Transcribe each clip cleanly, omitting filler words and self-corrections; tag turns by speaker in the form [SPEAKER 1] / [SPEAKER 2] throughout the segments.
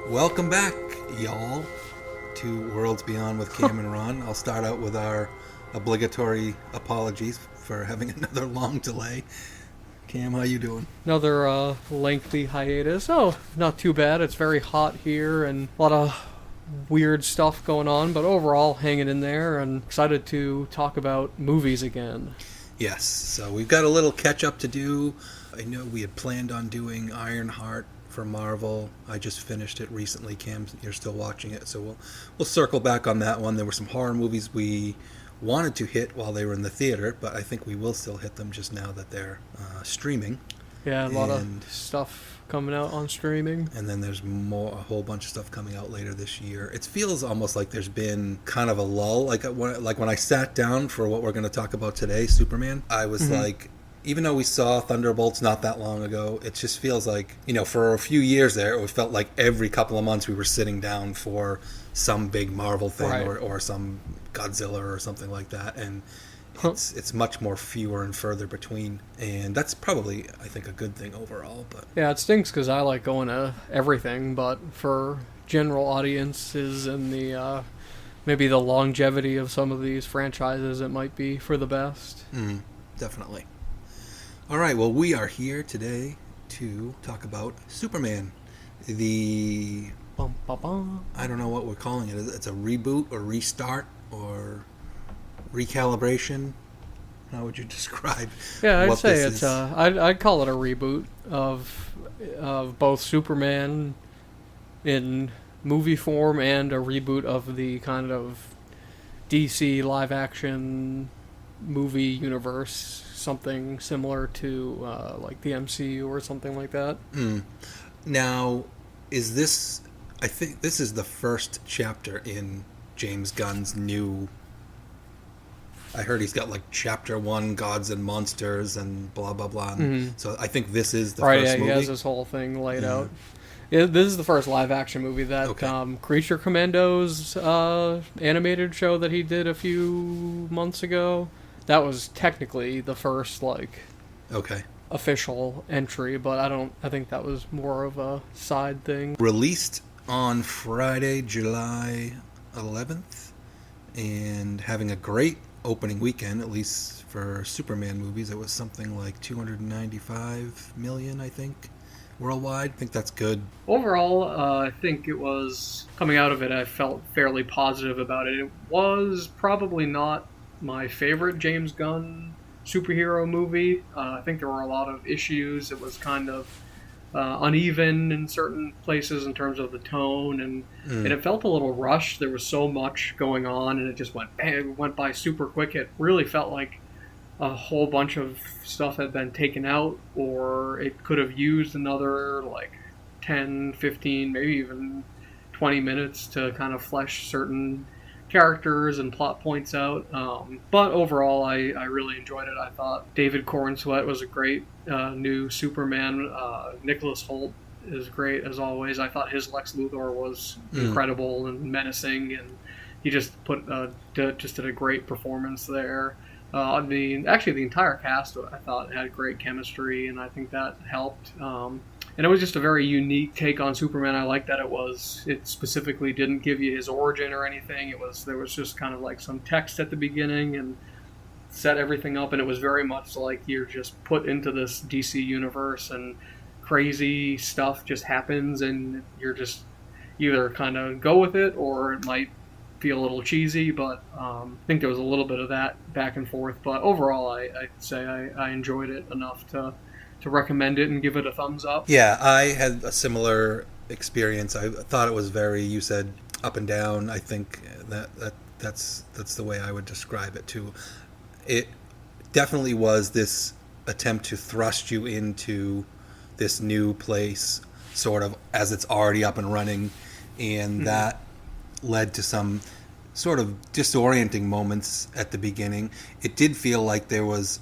[SPEAKER 1] Welcome back, y'all, to Worlds Beyond with Cam and Ron. I'll start out with our obligatory apologies for having another long delay. Cam, how you doing?
[SPEAKER 2] Another lengthy hiatus. Oh, not too bad. It's very hot here and a lot of weird stuff going on, but overall hanging in there and excited to talk about movies again.
[SPEAKER 1] Yes, so we've got a little catch up to do. I know we had planned on doing Ironheart for Marvel. I just finished it recently. Cam, you're still watching it, so we'll circle back on that one. There were some horror movies we wanted to hit while they were in the theater, but I think we will still hit them just now that they're streaming.
[SPEAKER 2] Yeah, a lot of stuff coming out on streaming.
[SPEAKER 1] And then there's a whole bunch of stuff coming out later this year. It feels almost like there's been kind of a lull. Like when I sat down for what we're going to talk about today, Superman, I was like, even though we saw Thunderbolts not that long ago, it just feels like, for a few years there, it felt like every couple of months we were sitting down for some big Marvel thing, right, or some Godzilla or something like that. And it's much more fewer and further between, and that's probably, I think, a good thing overall. But
[SPEAKER 2] yeah, it stinks because I like going to everything, but for general audiences and the maybe the longevity of some of these franchises, it might be for the best.
[SPEAKER 1] Definitely. All right, well, we are here today to talk about Superman. I don't know what we're calling it. It's a reboot or restart or recalibration. How would you describe?
[SPEAKER 2] Yeah, I'd say it's I'd call it a reboot of both Superman in movie form and a reboot of the kind of DC live action movie universe, something similar to like the MCU or something like that.
[SPEAKER 1] Now, I think this is the first chapter in James Gunn's new. I heard he's got like chapter 1, Gods and Monsters and blah blah blah. So I think this is the first movie.
[SPEAKER 2] He has this whole thing laid out. This is the first live action movie that Creature Commandos animated show that he did a few months ago. That was technically the first official entry, but I think that was more of a side thing.
[SPEAKER 1] Released on Friday, July 11th, and having a great opening weekend, at least for Superman movies. It was something like 295 million, I think, worldwide. I think that's good.
[SPEAKER 2] Overall, I think it was, coming out of it, I felt fairly positive about it. It was probably not my favorite James Gunn superhero movie. I think there were a lot of issues. It was kind of uneven in certain places in terms of the tone, and it felt a little rushed. There was so much going on, and it just went by super quick. It really felt like a whole bunch of stuff had been taken out, or it could have used another 10, 15, maybe even 20 minutes to kind of flesh certain characters and plot points out. But overall, I really enjoyed it. I thought David Corenswet was a great new Superman. Nicholas Hoult is great as always. I thought his Lex Luthor was incredible and menacing, and he just did a great performance there. The entire cast, I thought, had great chemistry, and I think that helped. And it was just a very unique take on Superman. I like that it specifically didn't give you his origin or anything. There was just kind of like some text at the beginning and set everything up, and it was very much like you're just put into this DC universe and crazy stuff just happens, and you're just either kind of go with it or it might feel a little cheesy, but I think there was a little bit of that back and forth. But overall, I'd say I enjoyed it enough to recommend it and give it a thumbs up.
[SPEAKER 1] Yeah, I had a similar experience. I thought it was very, you said, up and down. I think that's the way I would describe it too. It definitely was this attempt to thrust you into this new place sort of as it's already up and running, and that led to some sort of disorienting moments at the beginning. It did feel like there was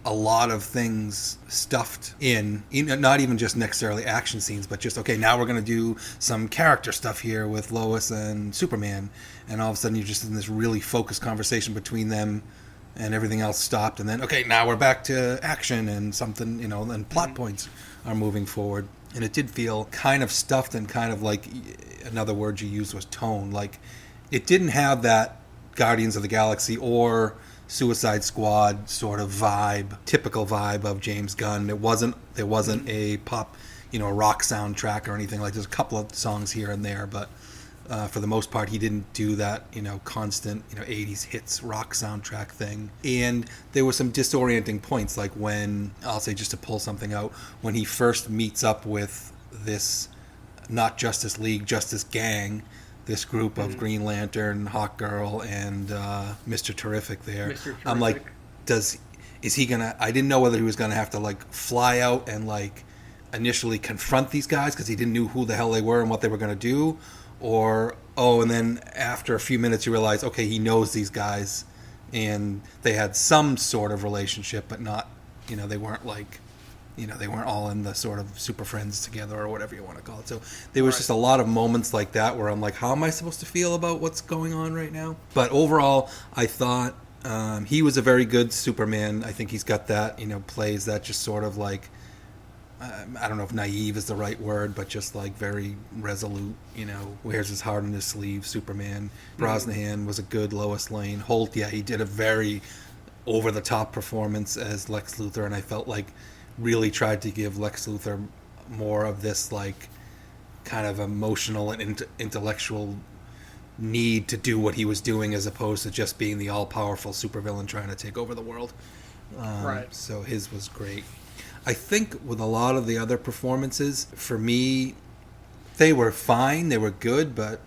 [SPEAKER 1] a lot of things stuffed in, not even just necessarily action scenes, but just, okay, now we're going to do some character stuff here with Lois and Superman, and all of a sudden you're just in this really focused conversation between them, and everything else stopped, and then, okay, now we're back to action and something, and plot points are moving forward. and it did feel kind of stuffed and kind of like, another word you used was tone. Like, it didn't have that Guardians of the Galaxy or Suicide Squad sort of vibe, typical vibe of James Gunn. There wasn't a pop, a rock soundtrack or anything like. There's a couple of songs here and there, but for the most part, he didn't do that, constant, 80s hits rock soundtrack thing. And there were some disorienting points, like when, I'll say just to pull something out, when he first meets up with this, not Justice League, Justice Gang, this group of Green Lantern, Hawkgirl, and Mr. Terrific there. Mr. Terrific. I'm like, is he gonna, I didn't know whether he was gonna have to like fly out and like initially confront these guys because he didn't know who the hell they were and what they were gonna do, or and then after a few minutes you realize, okay, he knows these guys and they had some sort of relationship, but not, they weren't like, they weren't all in the sort of super friends together or whatever you want to call it. So there was just a lot of moments like that where I'm like, how am I supposed to feel about what's going on right now? But overall, I thought he was a very good Superman. I think he's got that, plays that just sort of like, I don't know if naive is the right word, but just like very resolute, wears his heart on his sleeve, Superman. Brosnahan was a good Lois Lane. Holt, yeah, he did a very over-the-top performance as Lex Luthor, and I felt like really tried to give Lex Luthor more of this like kind of emotional and intellectual need to do what he was doing, as opposed to just being the all-powerful supervillain trying to take over the world. Right. So his was great. I think with a lot of the other performances, for me, they were fine, they were good, but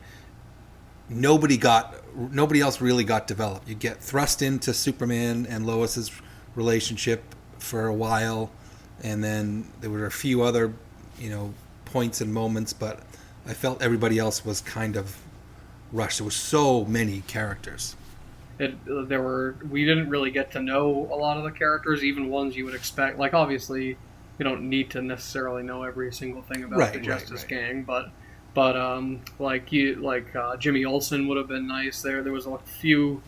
[SPEAKER 1] nobody else really got developed. You get thrust into Superman and Lois's relationship for a while, and then there were a few other, points and moments, but I felt everybody else was kind of rushed. There were so many characters. We didn't really get to know a lot of the characters, even ones you would expect. Like, obviously, you don't need to necessarily know every single thing about the Justice Gang, but Jimmy Olsen would have been nice there. There was a few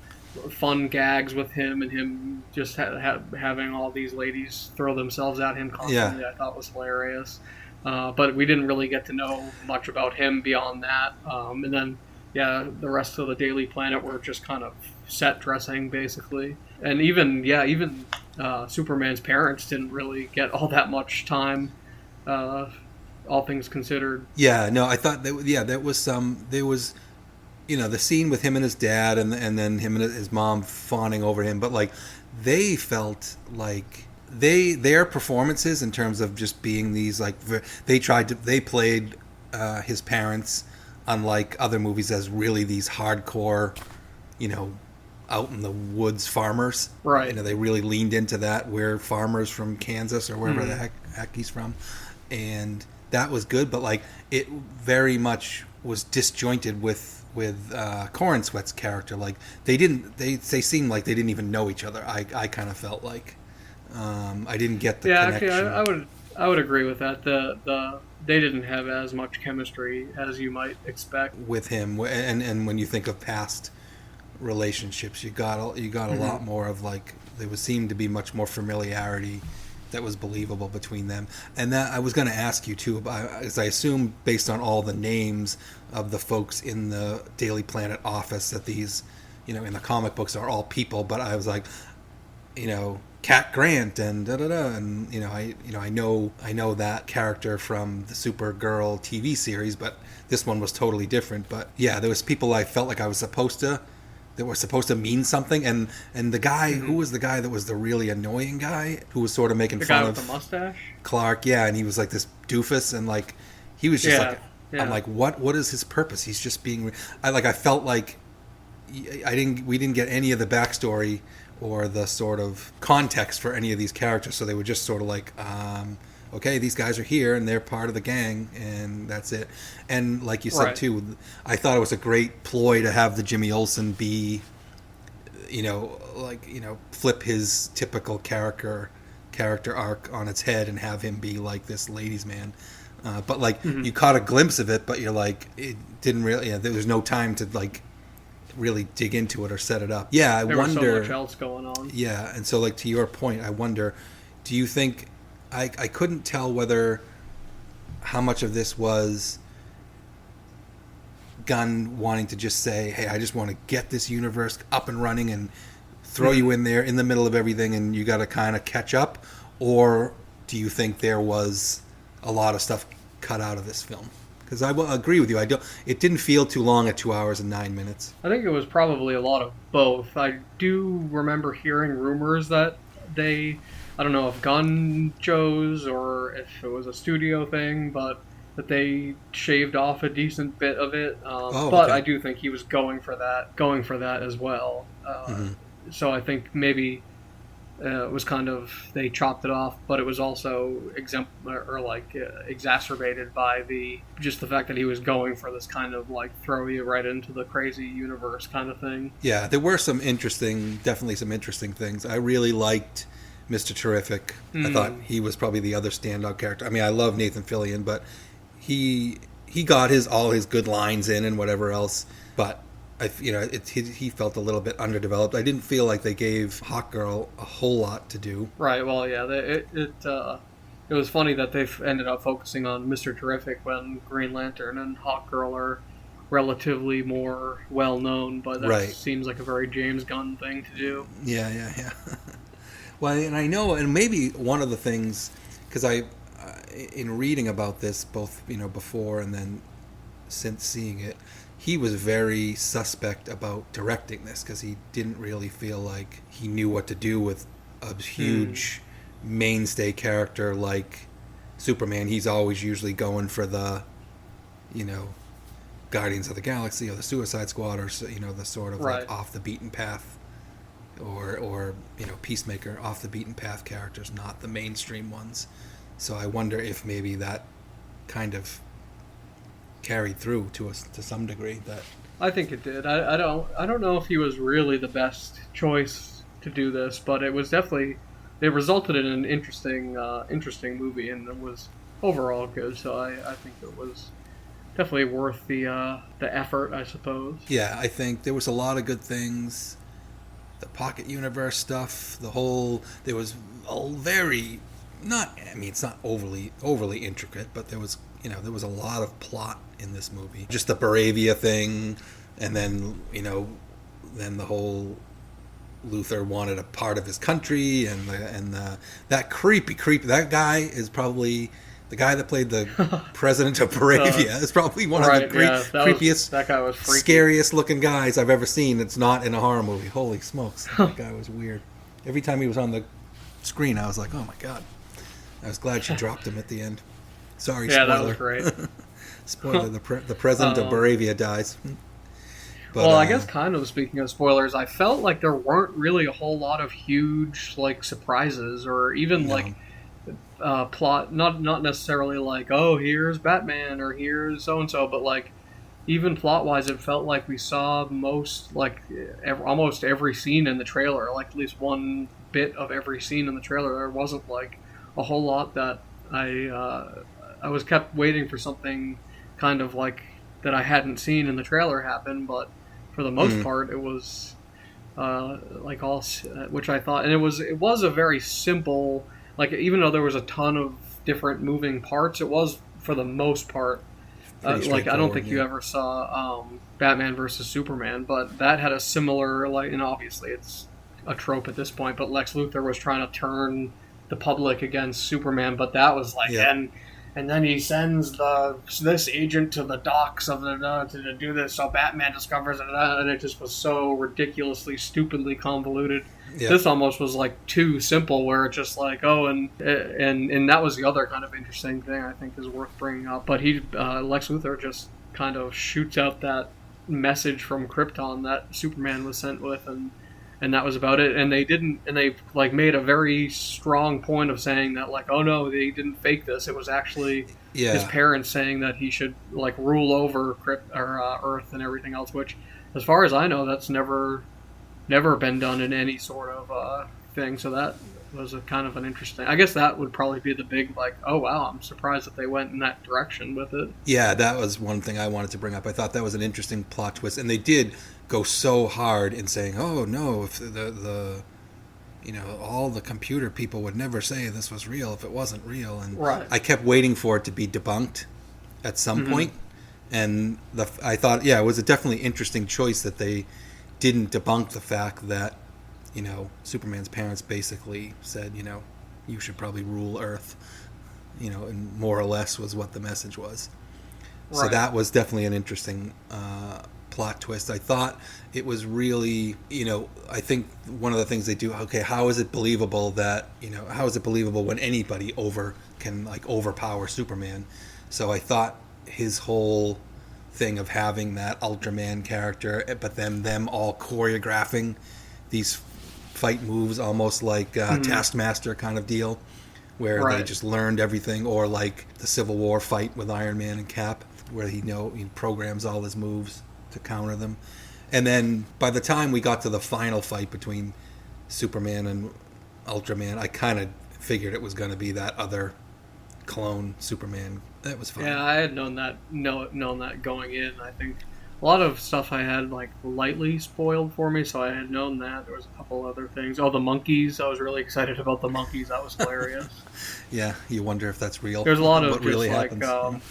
[SPEAKER 1] fun gags with him, and him just having all these ladies throw themselves at him constantly. I thought was hilarious. But we didn't really get to know much about him beyond that. And then, the rest of the Daily Planet were just kind of set dressing, basically. And even Superman's parents didn't really get all that much time, all things considered. Yeah, no, I thought there was the scene with him and his dad, and then him and his mom fawning over him, but like they felt like their performances in terms of just being these like they played his parents, unlike other movies, as really these hardcore, out in the woods farmers. Right. They really leaned into that. We're farmers from Kansas or wherever the heck he's from, and that was good. But like it very much was disjointed with Corrin Sweat's character. Like they seemed like they didn't even know each other. I kind of felt like I didn't get the connection. Actually, I would agree with that. They didn't have as much chemistry as you might expect with him. And when you think of past relationships, you got a lot more of like there seemed to be much more familiarity that was believable between them. And that I was going to ask you too, as I assume based on all the names of the folks in the Daily Planet office that these, in the comic books are all people, but I was like, Cat Grant and and I know that character from the Supergirl TV series, but this one was totally different. But yeah, there was people I felt like I was supposed to that were supposed to mean something, and the guy who was the guy that was the really annoying guy who was sort of making fun of the mustache Clark, and he was like this doofus, and like he was just I'm like, what is his purpose? He's just being I felt like we didn't get any of the backstory or the sort of context for any of these characters, so they were just sort of like okay, these guys are here and they're part of the gang, and that's it. And like you said too, I thought it was a great ploy to have the Jimmy Olsen be, flip his typical character arc on its head and have him be like this ladies' man. But like you caught a glimpse of it, but you're like, it didn't really. There was no time to like really dig into it or set it up. Yeah, I wonder. There was so much else going on. Yeah, and so like to your point, I wonder, do you think? I couldn't tell whether how much of this was Gunn wanting to just say, hey, I just want to get this universe up and running and throw you in there in the middle of everything and you got to kind of catch up? Or do you think there was a lot of stuff cut out of this film? Because I will agree with you. It didn't feel too long at 2 hours and 9 minutes.
[SPEAKER 2] I think it was probably a lot of both. I do remember hearing rumors that I don't know if Gunn chose or if it was a studio thing, but that they shaved off a decent bit of it. But
[SPEAKER 1] okay.
[SPEAKER 2] I do think he was going for that as well. So I think maybe it was kind of, they chopped it off, but it was also exacerbated by the fact that he was going for this kind of like throw you right into the crazy universe kind of thing.
[SPEAKER 1] Yeah, there were definitely some interesting things. I really liked Mr. Terrific. I thought he was probably the other standout character. I mean, I love Nathan Fillion, but he got all his good lines in and whatever else, but he felt a little bit underdeveloped. I didn't feel like they gave Hawkgirl a whole lot to do.
[SPEAKER 2] Right. Well, yeah. It was funny that they ended up focusing on Mr. Terrific when Green Lantern and Hawkgirl are relatively more well known, but that seems like a very James Gunn thing to do.
[SPEAKER 1] Yeah. Well, and I know, and maybe one of the things, because in reading about this both before and then since seeing it, he was very suspect about directing this because he didn't really feel like he knew what to do with a huge mainstay character like Superman. He's always usually going for the, Guardians of the Galaxy or the Suicide Squad or, the sort of like off the beaten path or Peacemaker, off the beaten path characters, not the mainstream ones. So I wonder if maybe that kind of carried through to some degree. That
[SPEAKER 2] I think it did. I don't know if he was really the best choice to do this, but it was definitely, it resulted in an interesting movie, and it was overall good. So I think it was definitely worth the effort, I suppose.
[SPEAKER 1] Yeah, I think there was a lot of good things. The Pocket Universe stuff, there was a very, it's not overly intricate, but there was a lot of plot in this movie. Just the Baravia thing, and then, then the whole Luthor wanted a part of his country, and that creepy, that guy is probably the guy that played the president of Baravia is probably one of the creepiest,
[SPEAKER 2] that guy was freaky.
[SPEAKER 1] Scariest looking guys I've ever seen. It's not in a horror movie. Holy smokes, that guy was weird. Every time he was on the screen, I was like, oh my god. I was glad she dropped him at the end. Sorry, spoiler.
[SPEAKER 2] Yeah, that was great.
[SPEAKER 1] Spoiler, the president of Baravia dies. But,
[SPEAKER 2] I guess kind of speaking of spoilers, I felt like there weren't really a whole lot of huge like surprises or even plot, not necessarily like, oh, here's Batman or here's so-and-so, but like even plot-wise, it felt like we saw almost every scene in the trailer, like at least one bit of every scene in the trailer. There wasn't like a whole lot that I was kept waiting for something kind of like that I hadn't seen in the trailer happen, but for the most part it was which I thought, and it was a very simple, like, even though there was a ton of different moving parts, it was for the most part like, I don't think you ever saw Batman versus Superman, but that had a similar, like, and obviously it's a trope at this point, but Lex Luthor was trying to turn the public against Superman, but that was like, and then he sends this agent to the docks to do this, so Batman discovers it, and it just was so ridiculously, stupidly convoluted. Yeah. This almost was like too simple, where it's just like, oh, and that was the other kind of interesting thing I think is worth bringing up. But Lex Luthor just kind of shoots out that message from Krypton that Superman was sent with, and that was about it. And they like made a very strong point of saying that, like, oh no, they didn't fake this. It was actually his parents saying that he should like rule over Earth and everything else. Which, as far as I know, that's never been done in any sort of thing. So that was a kind of an interesting. I guess that would probably be the big, like, oh wow, I'm surprised that they went in that direction with it.
[SPEAKER 1] Yeah, that was one thing I wanted to bring up. I thought that was an interesting plot twist, and they did go so hard in saying, oh no, if the all the computer people would never say this was real if it wasn't real. And
[SPEAKER 2] Right.
[SPEAKER 1] I kept waiting for it to be debunked at some
[SPEAKER 2] Mm-hmm.
[SPEAKER 1] point. And I thought, yeah, it was a definitely interesting choice that they didn't debunk the fact that, Superman's parents basically said, you should probably rule Earth, and more or less was what the message was. So
[SPEAKER 2] Right.
[SPEAKER 1] that was definitely an interesting plot twist. I thought it was really, I think one of the things they do, okay, how is it believable when anybody can overpower Superman? So I thought his whole thing of having that Ultraman character, but then them all choreographing these fight moves almost like Taskmaster kind of deal, where they
[SPEAKER 2] Right.
[SPEAKER 1] just learned everything, or like the Civil War fight with Iron Man and Cap, where he programs all his moves to counter them. And then by the time we got to the final fight between Superman and Ultraman, I kind of figured it was going to be that other clone Superman. That was fun.
[SPEAKER 2] Yeah, I had known that going in. I think a lot of stuff I had like lightly spoiled for me, so I had known that. There was a couple other things. Oh, the monkeys! I was really excited about the monkeys. That was hilarious.
[SPEAKER 1] Yeah, you wonder if that's real.
[SPEAKER 2] There's a lot of
[SPEAKER 1] what
[SPEAKER 2] just
[SPEAKER 1] really
[SPEAKER 2] like
[SPEAKER 1] happens.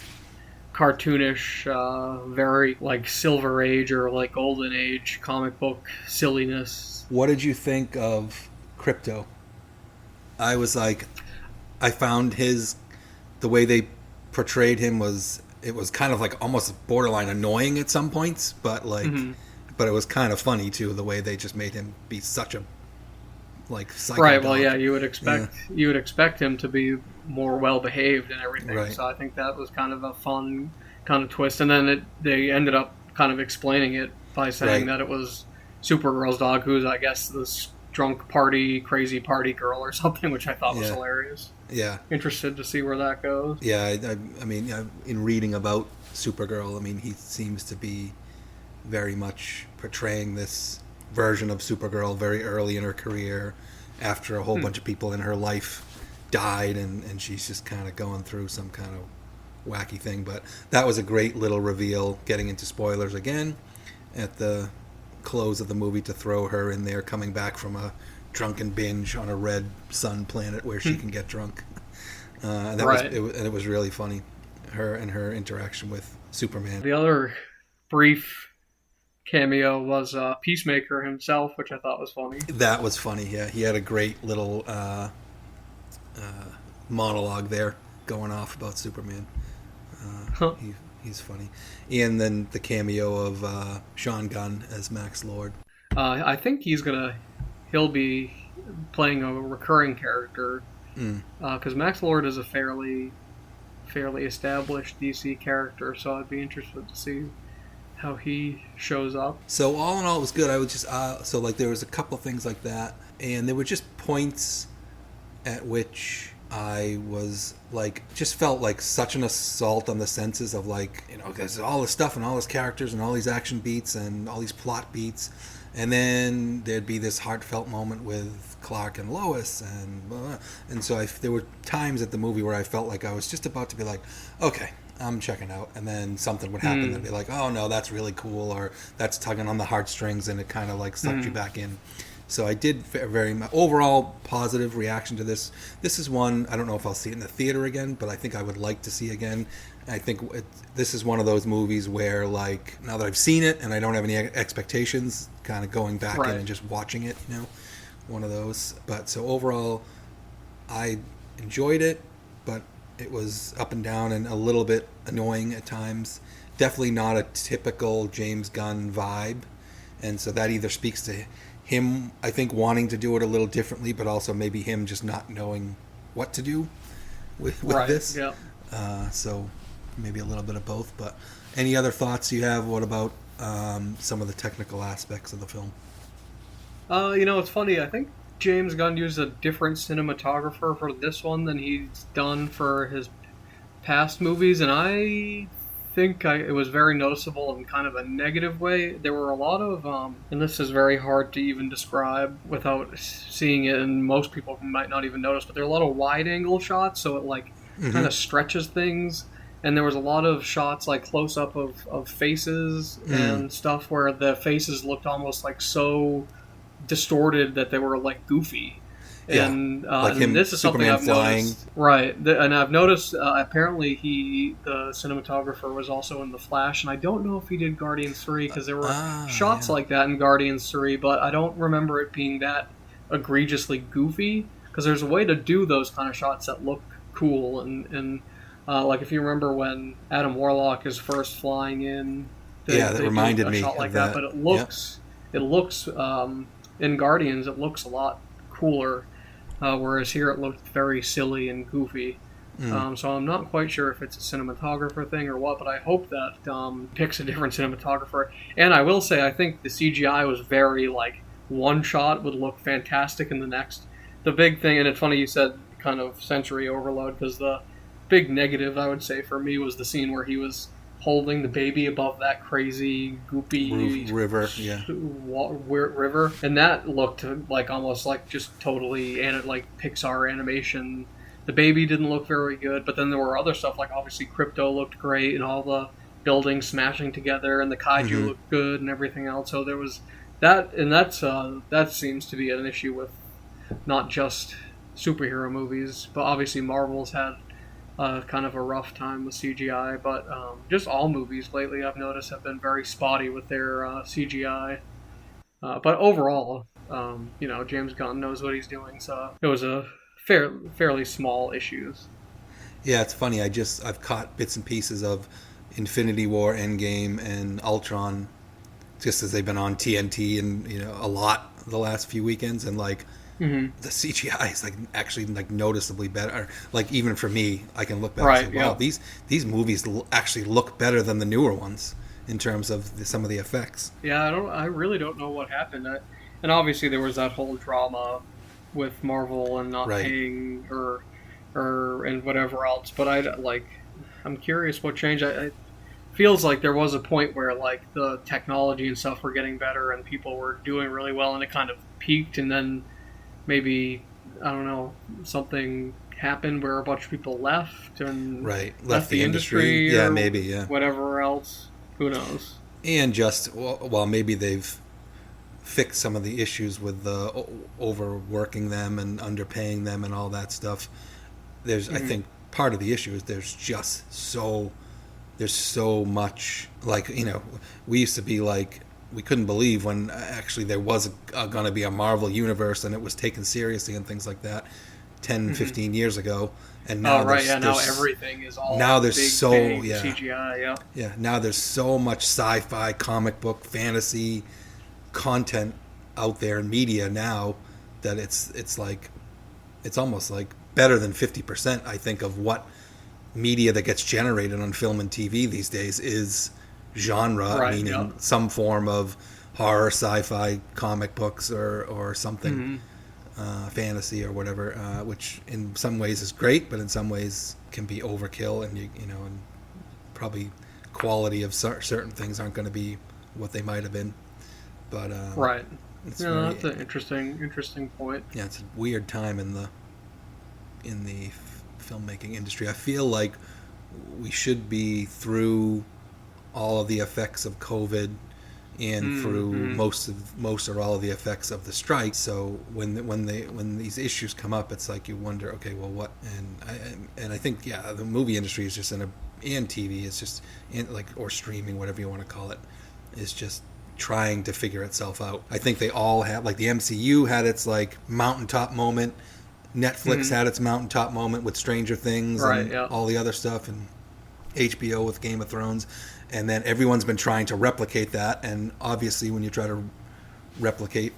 [SPEAKER 2] cartoonish, very like Silver Age or like Golden Age comic book silliness.
[SPEAKER 1] What did you think of Crypto? I was like, I found the way they portrayed him was kind of like almost borderline annoying at some points, but
[SPEAKER 2] Mm-hmm.
[SPEAKER 1] but it was kind of funny too, the way they just made him be such a like psycho
[SPEAKER 2] Right.
[SPEAKER 1] dog.
[SPEAKER 2] Well, yeah, you would expect him to be more well behaved and everything.
[SPEAKER 1] Right.
[SPEAKER 2] So I think that was kind of a fun kind of twist. And then they ended up kind of explaining it by saying
[SPEAKER 1] Right.
[SPEAKER 2] that it was Supergirl's dog, who's I guess this drunk crazy party girl or something, which I thought was
[SPEAKER 1] Yeah.
[SPEAKER 2] hilarious.
[SPEAKER 1] Yeah,
[SPEAKER 2] Interested to see where that goes.
[SPEAKER 1] yeah. I mean, in reading about Supergirl, I mean, he seems to be very much portraying this version of Supergirl very early in her career, after a whole bunch of people in her life died, and she's just kind of going through some kind of wacky thing. But that was a great little reveal, getting into spoilers again at the close of the movie, to throw her in there coming back from a drunken binge on a red sun planet where she can get drunk. And that
[SPEAKER 2] Right.
[SPEAKER 1] and it was really funny, her and her interaction with Superman.
[SPEAKER 2] The other brief cameo was Peacemaker himself, which I thought was funny.
[SPEAKER 1] That was funny. Yeah, he had a great little monologue there, going off about Superman.
[SPEAKER 2] Huh.
[SPEAKER 1] He's funny. And then the cameo of Sean Gunn as Max Lord.
[SPEAKER 2] I think he'll be playing a recurring character because Max Lord is a fairly established DC character, so I'd be interested to see how he shows up.
[SPEAKER 1] So all in all, it was good. I was just there was a couple things like that, and there were just points at which I was like, just felt like such an assault on the senses of like, there's all this stuff and all these characters and all these action beats and all these plot beats, and then there'd be this heartfelt moment with Clark and Lois, and blah, blah. And so there were times at the movie where I felt like I was just about to be like, okay, I'm checking out, and then something would happen and be like, oh no, that's really cool, or that's tugging on the heartstrings, and it kind of like sucked you back in. So I did very much overall positive reaction to this. This is one, I don't know if I'll see it in the theater again, but I think I would like to see again. I think this is one of those movies where, like, now that I've seen it and I don't have any expectations, kind of going back in and just watching it, one of those. But so overall, I enjoyed it, but it was up and down and a little bit annoying at times. Definitely not a typical James Gunn vibe. And so that either speaks to him, I think, wanting to do it a little differently, but also maybe him just not knowing what to do with this.
[SPEAKER 2] Yeah.
[SPEAKER 1] So maybe a little bit of both. But any other thoughts you have? What about some of the technical aspects of the film?
[SPEAKER 2] It's funny. I think James Gunn used a different cinematographer for this one than he's done for his past movies, and I think it was very noticeable in kind of a negative way. There were a lot of, and this is very hard to even describe without seeing it, and most people might not even notice, but there are a lot of wide-angle shots, so it like kind of stretches things. And there was a lot of shots like close-up of faces and stuff where the faces looked almost like so distorted, that they were like goofy.
[SPEAKER 1] Yeah, like
[SPEAKER 2] And
[SPEAKER 1] him,
[SPEAKER 2] this is something
[SPEAKER 1] Superman
[SPEAKER 2] I've
[SPEAKER 1] flying.
[SPEAKER 2] noticed, right? And I've noticed apparently the cinematographer, was also in The Flash, and I don't know if he did Guardians 3, because there were shots
[SPEAKER 1] Yeah.
[SPEAKER 2] like that in Guardians 3, but I don't remember it being that egregiously goofy. Because there's a way to do those kind of shots that look cool, and like if you remember when Adam Warlock is first flying in,
[SPEAKER 1] Yeah, that
[SPEAKER 2] they do
[SPEAKER 1] reminded
[SPEAKER 2] a
[SPEAKER 1] me
[SPEAKER 2] shot
[SPEAKER 1] of
[SPEAKER 2] like that,
[SPEAKER 1] that.
[SPEAKER 2] but
[SPEAKER 1] Yep.
[SPEAKER 2] it looks in Guardians, it looks a lot cooler, whereas here it looked very silly and goofy.
[SPEAKER 1] Mm.
[SPEAKER 2] So I'm not quite sure if it's a cinematographer thing or what, but I hope that picks a different cinematographer. And I will say, I think the CGI was very like, one shot would look fantastic in the next. The big thing, and it's funny you said kind of sensory overload, because the big negative I would say for me was the scene where he was holding the baby above that crazy goopy
[SPEAKER 1] River, yeah.
[SPEAKER 2] river, and that looked like almost like just totally like Pixar animation. The baby didn't look very good, but then there were other stuff, like obviously Crypto looked great, and all the buildings smashing together, and the kaiju looked good, and everything else. So there was that, and that seems to be an issue with not just superhero movies, but obviously Marvel's had kind of a rough time with CGI. But just all movies lately, I've noticed, have been very spotty with their CGI. But overall, James Gunn knows what he's doing, so it was a fairly small issues.
[SPEAKER 1] Yeah, it's funny. I've caught bits and pieces of Infinity War, Endgame, and Ultron, just as they've been on TNT and a lot the last few weekends, and like
[SPEAKER 2] Mm-hmm.
[SPEAKER 1] the CGI is like actually like noticeably better. Like even for me, I can look back
[SPEAKER 2] Right.
[SPEAKER 1] and say, wow,
[SPEAKER 2] Yeah.
[SPEAKER 1] these movies actually look better than the newer ones in terms of some of the effects.
[SPEAKER 2] Yeah. I really don't know what happened. And obviously there was that whole drama with Marvel and not
[SPEAKER 1] Right.
[SPEAKER 2] paying or and whatever else. But I'm curious what changed. I feels like there was a point where like the technology and stuff were getting better and people were doing really well, and it kind of peaked, and then maybe, I don't know, something happened where a bunch of people left and
[SPEAKER 1] Right.
[SPEAKER 2] left
[SPEAKER 1] Left
[SPEAKER 2] the
[SPEAKER 1] the industry.
[SPEAKER 2] industry
[SPEAKER 1] Yeah,
[SPEAKER 2] or
[SPEAKER 1] maybe. Yeah.
[SPEAKER 2] whatever else. Who knows?
[SPEAKER 1] And just well, maybe they've fixed some of the issues with the overworking them and underpaying them and all that stuff. I think part of the issue is there's so much, like, we used to be like, we couldn't believe when actually there was going to be a Marvel universe and it was taken seriously and things like that 10, 15 years ago. And now
[SPEAKER 2] Oh, right, yeah, now everything is all
[SPEAKER 1] now there's
[SPEAKER 2] big,
[SPEAKER 1] so
[SPEAKER 2] bang,
[SPEAKER 1] yeah
[SPEAKER 2] CGI, yeah.
[SPEAKER 1] yeah now there's so much sci-fi, comic book, fantasy content out there in media now that it's like it's almost like better than 50%, I think, of what media that gets generated on film and TV these days is genre,
[SPEAKER 2] Right,
[SPEAKER 1] meaning
[SPEAKER 2] yeah.
[SPEAKER 1] some form of horror, sci-fi, comic books, or something, fantasy or whatever, which in some ways is great, but in some ways can be overkill, and and probably quality of certain things aren't going to be what they might have been. But
[SPEAKER 2] Right.
[SPEAKER 1] it's
[SPEAKER 2] Yeah,
[SPEAKER 1] very
[SPEAKER 2] that's an interesting point.
[SPEAKER 1] yeah, it's a weird time in the filmmaking industry. I feel like we should be through all of the effects of COVID and through most or all of the effects of the strike. So when these issues come up, it's like you wonder, okay, well, what? And I think, yeah, the movie industry is just and TV is just or streaming, whatever you want to call it, is just trying to figure itself out. I think they all have, like, the MCU had its like mountaintop moment. Netflix had its mountaintop moment with Stranger Things
[SPEAKER 2] Right,
[SPEAKER 1] and
[SPEAKER 2] yeah.
[SPEAKER 1] all the other stuff, and HBO with Game of Thrones, and then everyone's been trying to replicate that. And obviously, when you try to replicate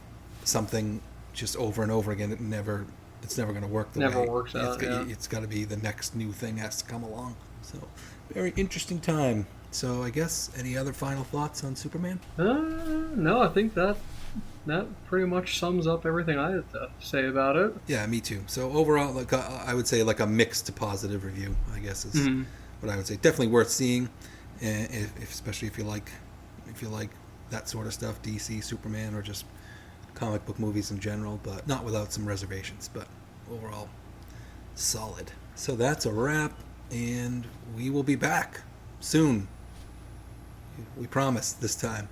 [SPEAKER 1] something just over and over again, it's never going to work the
[SPEAKER 2] Never
[SPEAKER 1] way
[SPEAKER 2] works out, yeah.
[SPEAKER 1] It's got to be the next new thing has to come along. So, very interesting time. So, I guess any other final thoughts on Superman?
[SPEAKER 2] No, I think that pretty much sums up everything I had to say about it.
[SPEAKER 1] Yeah, me too. So overall, like, I would say like a mixed to positive review, I guess, is what I would say. Definitely worth seeing, especially if you like that sort of stuff, DC, Superman, or just comic book movies in general, but not without some reservations. But overall, solid. So that's a wrap, and we will be back soon. We promise this time.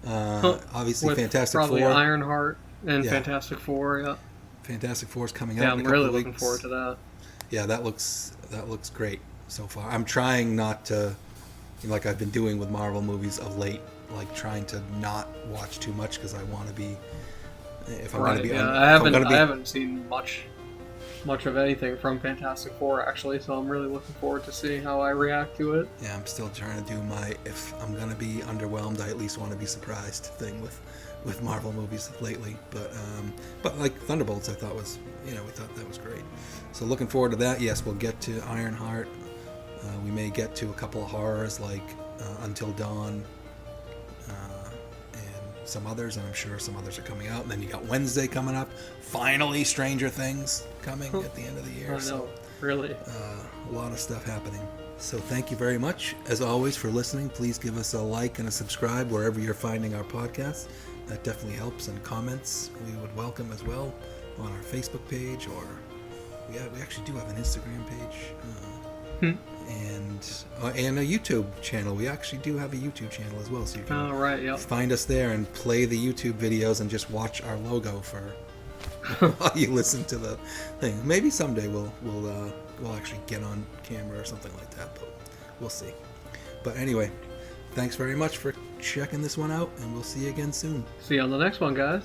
[SPEAKER 1] Obviously,
[SPEAKER 2] With
[SPEAKER 1] Fantastic
[SPEAKER 2] probably
[SPEAKER 1] Four.
[SPEAKER 2] Ironheart And
[SPEAKER 1] Yeah.
[SPEAKER 2] Fantastic Four, yeah.
[SPEAKER 1] Fantastic Four is coming out.
[SPEAKER 2] Yeah,
[SPEAKER 1] in a
[SPEAKER 2] I'm
[SPEAKER 1] couple
[SPEAKER 2] really
[SPEAKER 1] of
[SPEAKER 2] looking
[SPEAKER 1] weeks.
[SPEAKER 2] forward to that.
[SPEAKER 1] Yeah, that looks great so far. I'm trying not to, like I've been doing with Marvel movies of late, like trying to not watch too much because I want to be. If I'm going to
[SPEAKER 2] Right,
[SPEAKER 1] be,
[SPEAKER 2] yeah.
[SPEAKER 1] if I'm going to
[SPEAKER 2] I
[SPEAKER 1] be,
[SPEAKER 2] haven't seen much of anything from Fantastic Four actually, so I'm really looking forward to seeing how I react to it.
[SPEAKER 1] yeah, I'm still trying to do my. If I'm going to be underwhelmed, I at least want to be surprised thing with Marvel movies lately. But like Thunderbolts, I thought was, we thought that was great. So looking forward to that. Yes, we'll get to Ironheart. We may get to a couple of horrors like Until Dawn and some others, and I'm sure some others are coming out. And then you got Wednesday coming up. Finally, Stranger Things coming at the end of the year.
[SPEAKER 2] I know,
[SPEAKER 1] So
[SPEAKER 2] really.
[SPEAKER 1] a lot of stuff happening. So thank you very much, as always, for listening. Please give us a like and a subscribe wherever you're finding our podcast. That definitely helps. And comments we would welcome as well on our Facebook page, or we actually do have an Instagram page. And a YouTube channel. We actually do have a YouTube channel as well, so you can
[SPEAKER 2] Right, yep.
[SPEAKER 1] find us there and play the YouTube videos and just watch our logo for while you listen to the thing. Maybe someday we'll actually get on camera or something like that, but we'll see. But anyway, thanks very much for checking this one out, and we'll see you again soon.
[SPEAKER 2] See you on the next one, guys.